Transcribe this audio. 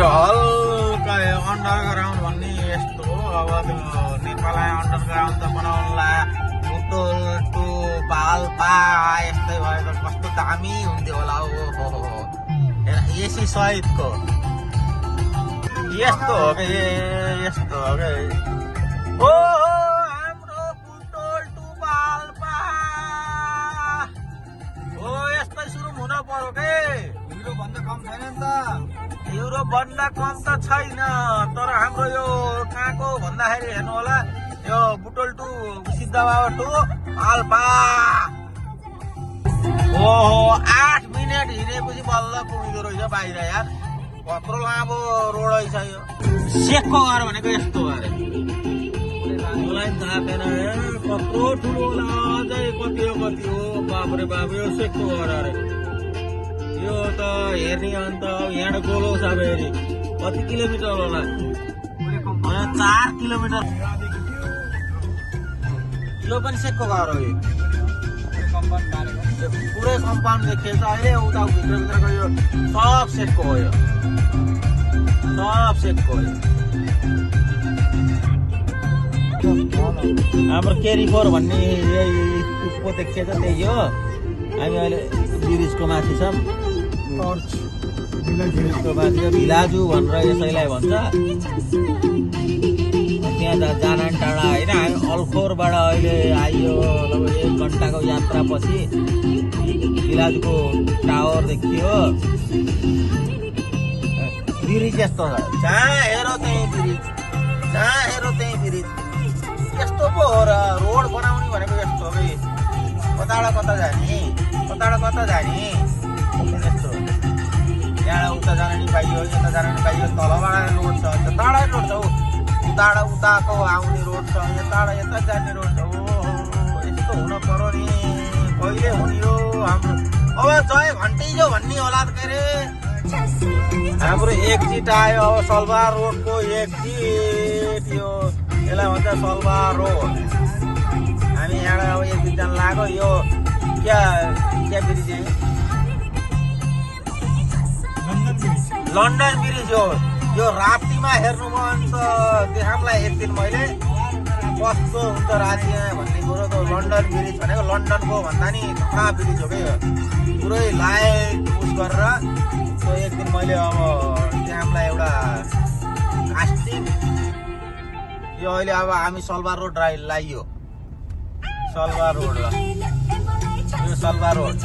यो हल्का अन्डरग्राउन्ड भन्ने यस्तो हो। अब त्यो नेपाललाई अन्डरग्राउन्ड त बनाउनुलाई बुटोल टु पाल्पा यस्तै भयो त कस्तो दामी हुन्थ्यो होला। हो एसी सहितको यस्तो हो कि यस्तो हो कि ओ हाम्रो बुटोल टु पाल्पा हो यस्तै सुरु हुन पर्यो के। युरोप भन्दा कम छैन नि त। युरोप भन्दा कम त छैन, तर हाम्रो यो कहाँको भन्दाखेरि हेर्नु होला यो बुटोल टु सिद्धबाबा टु पाल्पा ओहो 8 मिनट हिँडेपछि बल्ल पुगिँदो रहेछ बाहिर। यार कत्रो लामो रोड रहेछ यो। सेकको घर भनेको यस्तो अरे मलाई पनि थाहा थिएन। कत्रो ठुलो होला अझै कति हो बाबरे बाब। यो सेकको घर अरे यो त हेर्ने अन्त यहाँ गोलो छ फेरि कति किलोमिटर होला 4 किलोमिटर। यो पनि सेकको घर हो। पुरै कम्पाउन्ड देखिएछ अहिले उता भित्रको यो सब सेकको हो। यो सब सेकको हो। हाम्रो केरी4 भन्ने उसको देखिएछ त्यही हो। हामी अहिले ब्रिजको माथि छौँ। ब्रिजको माथि भिलाजु भनेर यसैलाई भन्छ। त्यहाँ जान टाढा होइन। हामी अल्खोरबाट अहिले आइयो लगभग 1 घन्टाको यात्रापछि भिलाजको टावर देखियो। ब्रिज यस्तो छ, जहाँ हेरो त्यही ब्रिज, जहाँ हेरो त्यही ब्रिज। यस्तो पो हो र रोड बनाउने भनेको यस्तो हो कि कताबाट कता जाने, कताबाट कता जाने यस्तो। यहाँ उता जान नि पाइयो, यता जान नि पाइयो। तलबाट रोड छ, टाढा रोड छ। उताबाट उताको आउने रोड छ, यताबाट यता जाने रोड छ। यस्तो हुन पर्यो नि, कहिले हुने हो हाम्रो। अब जय घन्टिजो भन्ने होला के अरे हाम्रो एक्जिट आयो। अब सलवार रोडको एक्जिट यो यसलाई भन्छ सलवार रोड। हामी यहाँबाट अब 1-2 जना लाग्यो। यो क्या ब्रिज लन्डन ब्रिज हो। यो रातिमा हेर्नु मन त देखाउँलाई एक दिन मैले कस्तो हुन्छ रातिमा भन्ने कुरो। त लन्डन ब्रिज भनेको लन्डनको भन्दा नि थोडा ब्रिज हो क्या। पुरै लाइट उस गरेर त्यो एक दिन मैले अब देखाउँलाई एउटा कास्टिङ। यो अहिले अब हामी सलवार रोड लाग्यो। सलवार रोड यो सलवार रोड